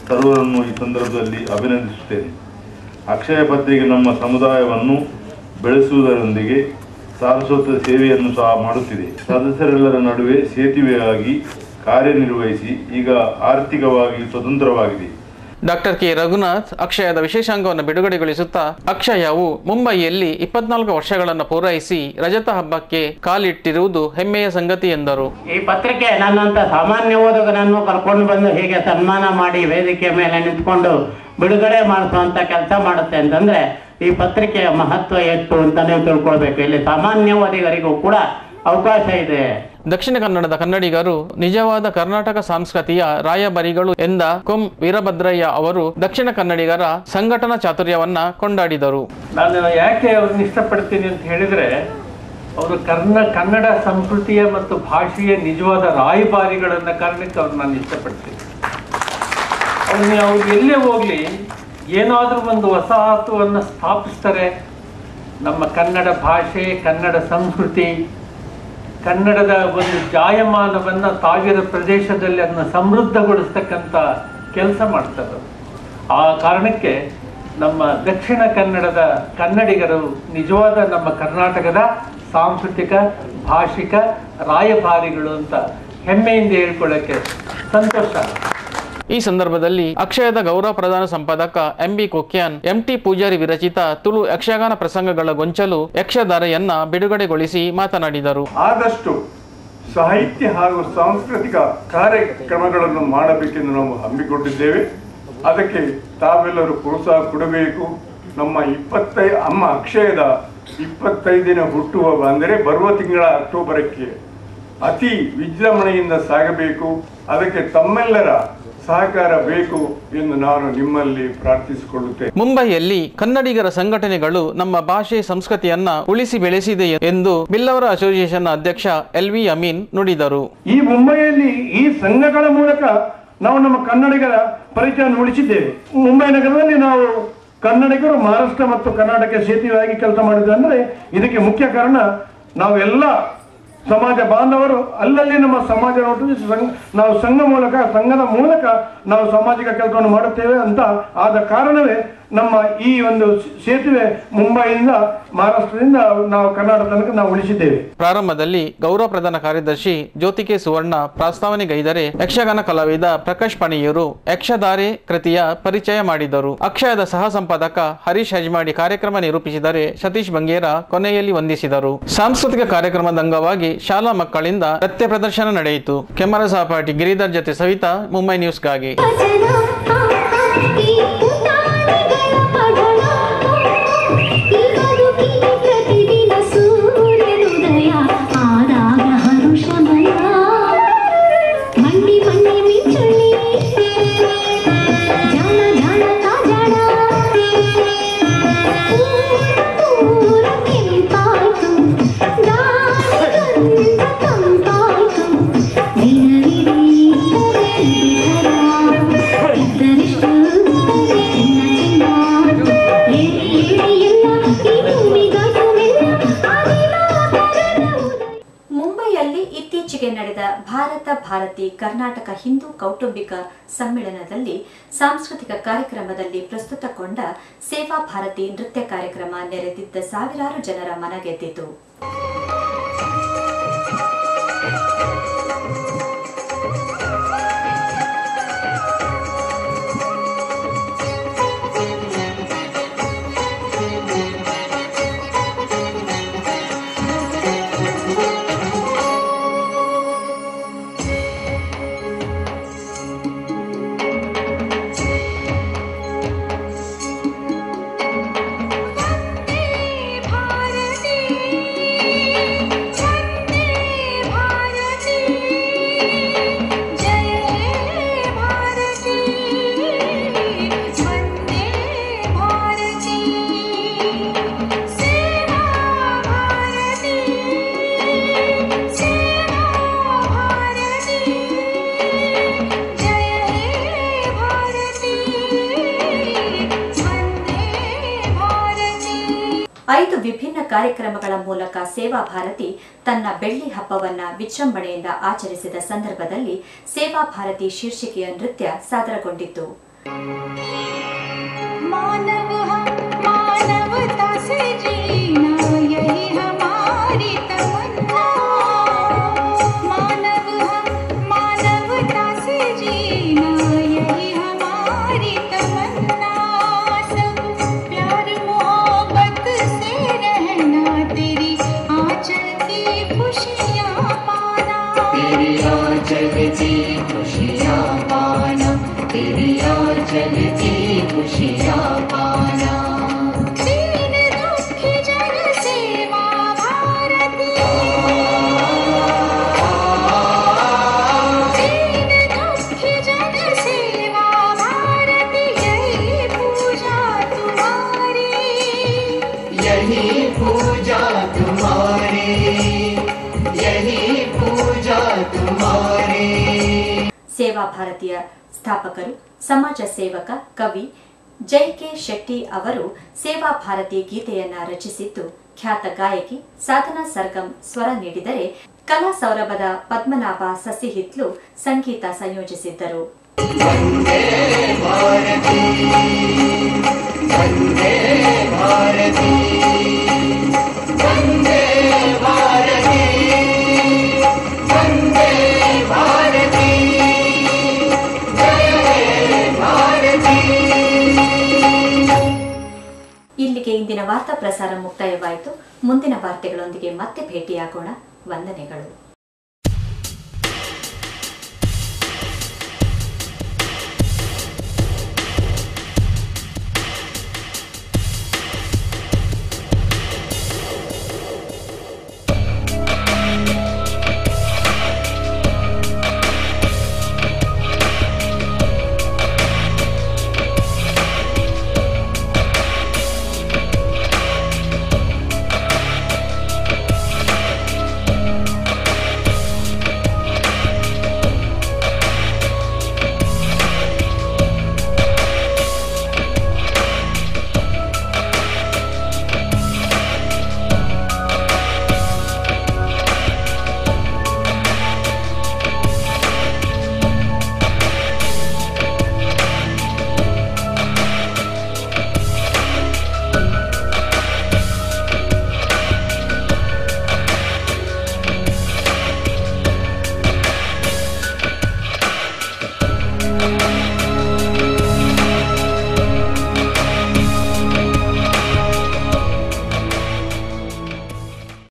ಸರ್ವರನ್ನು ಈ ಸಂದರ್ಭದಲ್ಲಿ ಅಭಿನಂದಿಸುತ್ತೇನೆ. ಅಕ್ಷಯ ಪತ್ರಿಕೆ ನಮ್ಮ ಸಮುದಾಯವನ್ನು ಬೆಳೆಸುವುದರೊಂದಿಗೆ ಸಾರಸ್ವತ ಸೇವೆಯನ್ನು ಸಹ ಮಾಡುತ್ತಿದೆ. ಸದಸ್ಯರೆಲ್ಲರ ನಡುವೆ ಸೇತುವೆಯಾಗಿ ಕಾರ್ಯನಿರ್ವಹಿಸಿ ಈಗ ಆರ್ಥಿಕವಾಗಿ ಸ್ವತಂತ್ರವಾಗಿದೆ. ಡಾಕ್ಟರ್ ಕೆ ರಘುನಾಥ್ ಅಕ್ಷಯದ ವಿಶೇಷಾಂಗವನ್ನು ಬಿಡುಗಡೆಗೊಳಿಸುತ್ತಾ ಅಕ್ಷಯವು ಮುಂಬಯಿಯಲ್ಲಿ 24 ವರ್ಷಗಳನ್ನು ಪೂರೈಸಿ ರಜತ ಹಬ್ಬಕ್ಕೆ ಕಾಲಿಟ್ಟಿರುವುದು ಹೆಮ್ಮೆಯ ಸಂಗತಿ ಎಂದರು. ಈ ಪತ್ರಿಕೆ ನನ್ನಂತ ಸಾಮಾನ್ಯ ಓದುಗರನ್ನು ಕರ್ಕೊಂಡು ಬಂದು ಹೀಗೆ ಸನ್ಮಾನ ಮಾಡಿ ವೇದಿಕೆ ಮೇಲೆ ನಿಂತ್ಕೊಂಡು ಬಿಡುಗಡೆ ಮಾಡಿಸುವಂತ ಕೆಲಸ ಮಾಡುತ್ತೆ ಅಂತಂದ್ರೆ ಈ ಪತ್ರಿಕೆಯ ಮಹತ್ವ ಎಷ್ಟು ಅಂತ ನೀವು ತಿಳ್ಕೊಳ್ಬೇಕು. ಇಲ್ಲಿ ಸಾಮಾನ್ಯ ಓದಿಗರಿಗೂ ಕೂಡ ಅವಕಾಶ ಇದೆ. ದಕ್ಷಿಣ ಕನ್ನಡದ ಕನ್ನಡಿಗರು ನಿಜವಾದ ಕರ್ನಾಟಕ ಸಂಸ್ಕೃತಿಯ ರಾಯಭಾರಿಗಳು ಎಂದ ಕೊಂ ವೀರಭದ್ರಯ್ಯ ಅವರು ದಕ್ಷಿಣ ಕನ್ನಡಿಗರ ಸಂಘಟನಾ ಚಾತುರ್ಯವನ್ನ ಕೊಂಡಾಡಿದರು. ನಾನು ಯಾಕೆ ಅವ್ರನ್ನ ಇಷ್ಟಪಡ್ತೀನಿ ಅಂತ ಹೇಳಿದ್ರೆ ಅವರು ಕನ್ನಡ ಸಂಸ್ಕೃತಿಯ ಮತ್ತು ಭಾಷೆಯ ನಿಜವಾದ ರಾಯಭಾರಿಗಳನ್ನ ಕಾರಣಕ್ಕೆ ಅವ್ರು ನಾನು ಇಷ್ಟಪಡ್ತೀನಿ. ಅವ್ರು ಎಲ್ಲೇ ಹೋಗ್ಲಿ ಏನಾದ್ರೂ ಒಂದು ವಸಾಹತುವನ್ನು ಸ್ಥಾಪಿಸ್ತಾರೆ. ನಮ್ಮ ಕನ್ನಡ ಭಾಷೆ, ಕನ್ನಡ ಸಂಸ್ಕೃತಿ, ಕನ್ನಡದ ಒಂದು ಜಾಯಮಾನವನ್ನು ತಾವಿರ ಪ್ರದೇಶದಲ್ಲಿ ಅದನ್ನು ಸಮೃದ್ಧಗೊಳಿಸ್ತಕ್ಕಂಥ ಕೆಲಸ ಮಾಡ್ತಾರೆ. ಆ ಕಾರಣಕ್ಕೆ ನಮ್ಮ ದಕ್ಷಿಣ ಕನ್ನಡದ ಕನ್ನಡಿಗರು ನಿಜವಾದ ನಮ್ಮ ಕರ್ನಾಟಕದ ಸಾಂಸ್ಕೃತಿಕ ಭಾಷಿಕ ರಾಯಭಾರಿಗಳು ಅಂತ ಹೆಮ್ಮೆಯಿಂದ ಹೇಳ್ಕೊಳ್ಳೋಕ್ಕೆ ಸಂತೋಷ. ಈ ಸಂದರ್ಭದಲ್ಲಿ ಅಕ್ಷಯದ ಗೌರವ ಪ್ರಧಾನ ಸಂಪಾದಕ MB ಕೊಕ್ಯಾನ್ MT ಪೂಜಾರಿ ವಿರಚಿತ ತುಳು ಯಕ್ಷಗಾನ ಪ್ರಸಂಗಗಳ ಗೊಂಚಲು ಯಕ್ಷಧಾರೆಯನ್ನ ಬಿಡುಗಡೆಗೊಳಿಸಿ ಮಾತನಾಡಿದರು. ಆದಷ್ಟು ಸಾಹಿತ್ಯ ಹಾಗೂ ಸಾಂಸ್ಕೃತಿಕ ಕಾರ್ಯಕ್ರಮಗಳನ್ನು ಮಾಡಬೇಕೆಂದು ನಾವು ಹಮ್ಮಿಕೊಂಡಿದ್ದೇವೆ. ಅದಕ್ಕೆ ತಾವೆಲ್ಲರೂ ಪ್ರೋತ್ಸಾಹ ಕೊಡಬೇಕು. ನಮ್ಮ ಅಮ್ಮ ಅಕ್ಷಯದ 25ನೇ ಹುಟ್ಟುಹಬ್ಬ ಅಂದರೆ ಬರುವ ತಿಂಗಳ ಅಕ್ಟೋಬರಕ್ಕೆ ಅತಿ ವಿಜೃಂಭಣೆಯಿಂದ ಸಾಗಬೇಕು. ಅದಕ್ಕೆ ತಮ್ಮೆಲ್ಲರ ಸಹಕಾರ ಬೇಕು ಎಂದು ನಾನು ನಿಮ್ಮಲ್ಲಿ ಪ್ರಾರ್ಥಿಸಿಕೊಳ್ಳುತ್ತೇನೆ. ಮುಂಬೈಯಲ್ಲಿ ಕನ್ನಡಿಗರ ಸಂಘಟನೆಗಳು ನಮ್ಮ ಭಾಷೆ ಸಂಸ್ಕೃತಿಯನ್ನ ಉಳಿಸಿ ಬೆಳೆಸಿದೆ ಎಂದು ಬಿಲ್ಲವರ ಅಸೋಸಿಯೇಷನ್ ಅಧ್ಯಕ್ಷ LV ಅಮೀನ್ ನುಡಿದರು. ಈ ಮುಂಬೈಯಲ್ಲಿ ಈ ಸಂಘಗಳ ಮೂಲಕ ನಾವು ನಮ್ಮ ಕನ್ನಡಿಗರ ಪರಿಚಯವನ್ನು ಉಳಿಸಿದ್ದೇವೆ. ಮುಂಬೈ ನಗರದಲ್ಲಿ ನಾವು ಕನ್ನಡಿಗರು ಮಹಾರಾಷ್ಟ್ರ ಮತ್ತು ಕರ್ನಾಟಕ ಸೇತುವೆಯಾಗಿ ಕೆಲಸ ಮಾಡಿದ್ವಿ. ಅಂದರೆ ಇದಕ್ಕೆ ಮುಖ್ಯ ಕಾರಣ ನಾವೆಲ್ಲ ಸಮಾಜ ಬಾಂಧವರು ಅಲ್ಲಲ್ಲಿ ನಮ್ಮ ಸಮಾಜ ನಾವು ಸಂಘದ ಮೂಲಕ ನಾವು ಸಾಮಾಜಿಕ ಕೆಲಸವನ್ನು ಮಾಡುತ್ತೇವೆ ಅಂತ ಆದ ಕಾರಣವೇ ನಮ್ಮ ಈ ಒಂದು ಸೇತುವೆ ಮುಂಬೈಯಿಂದ ಮಹಾರಾಷ್ಟ್ರದಿಂದ ನಾವು ಕರ್ನಾಟಕ ತನಕ ನಾವು ಉಳಿಸಿದ್ದೇವೆ. ಪ್ರಾರಂಭದಲ್ಲಿ ಗೌರವ ಪ್ರಧಾನ ಕಾರ್ಯದರ್ಶಿ ಜ್ಯೋತಿಕೆ ಸುವರ್ಣ ಪ್ರಾಸ್ತಾವನೆಗೈದರೆ ಯಕ್ಷಗಾನ ಕಲಾವಿದ ಪ್ರಕಾಶ್ ಪಣಿಯೂರು ಯಕ್ಷಧಾರೆ ಕೃತಿಯ ಪರಿಚಯ ಮಾಡಿದರು. ಅಕ್ಷಯದ ಸಹ ಸಂಪಾದಕ ಹರೀಶ್ ಹಜ್ಮಾಡಿ ಕಾರ್ಯಕ್ರಮ ನಿರೂಪಿಸಿದರೆ ಸತೀಶ್ ಬಂಗೇರ ಕೊನೆಯಲ್ಲಿ ವಂದಿಸಿದರು. ಸಾಂಸ್ಕೃತಿಕ ಕಾರ್ಯಕ್ರಮದ ಅಂಗವಾಗಿ ಶಾಲಾ ಮಕ್ಕಳಿಂದ ನೃತ್ಯ ಪ್ರದರ್ಶನ ನಡೆಯಿತು. ಕೆಮರಾ ಸಹಪಾಠಿ ಗಿರಿಧರ್ ಜೊತೆ ಸವಿತಾ, ಮುಂಬೈ ನ್ಯೂಸ್ಗಾಗಿ. ನಡೆದ ಭಾರತ ಭಾರತಿ ಕರ್ನಾಟಕ ಹಿಂದೂ ಕೌಟುಂಬಿಕ ಸಮ್ಮೇಳನದಲ್ಲಿ ಸಾಂಸ್ಕೃತಿಕ ಕಾರ್ಯಕ್ರಮದಲ್ಲಿ ಪ್ರಸ್ತುತಗೊಂಡ ಸೇವಾ ಭಾರತಿ ನೃತ್ಯ ಕಾರ್ಯಕ್ರಮ ನೆರೆದಿದ್ದ ಸಾವಿರಾರು ಜನರ ಮನಗೆದ್ದಿತು. ವಿಭಿನ್ನ ಕಾರ್ಯಕ್ರಮಗಳ ಮೂಲಕ ಸೇವಾ ಭಾರತಿ ತನ್ನ ಬೆಳ್ಳಿ ಹಬ್ಬವನ್ನ ವಿಜೃಂಭಣೆಯಿಂದ ಆಚರಿಸಿದ ಸಂದರ್ಭದಲ್ಲಿ ಸೇವಾ ಭಾರತಿ ಶೀರ್ಷಿಕೆಯ ನೃತ್ಯ ಸಾದರಗೊಂಡಿತು. ಸೇವಾ ಭಾರತಿಯ ಸ್ಥಾಪಕರು ಸಮಾಜ ಸೇವಕ ಕವಿ JK ಶೆಟ್ಟಿ ಅವರು ಸೇವಾ ಭಾರತಿ ಗೀತೆಯನ್ನ ರಚಿಸಿದ್ದು, ಖ್ಯಾತ ಗಾಯಕಿ ಸಾಧನಾ ಸರ್ಗಮ್ ಸ್ವರ ನೀಡಿದರೆ ಕಲಾ ಸೌರಭದ ಪದ್ಮನಾಭ ಸಸಿಹಿತ್ಲು ಸಂಗೀತ ಸಂಯೋಜಿಸಿದ್ದರು. जय ವಾರ್ತಾ ಪ್ರಸಾರ ಮುಕ್ತಾಯವಾಯಿತು. ಮುಂದಿನ ವಾರ್ತೆಗಳೊಂದಿಗೆ ಮತ್ತೆ ಭೇಟಿಯಾಗೋಣ. ವಂದನೆಗಳು.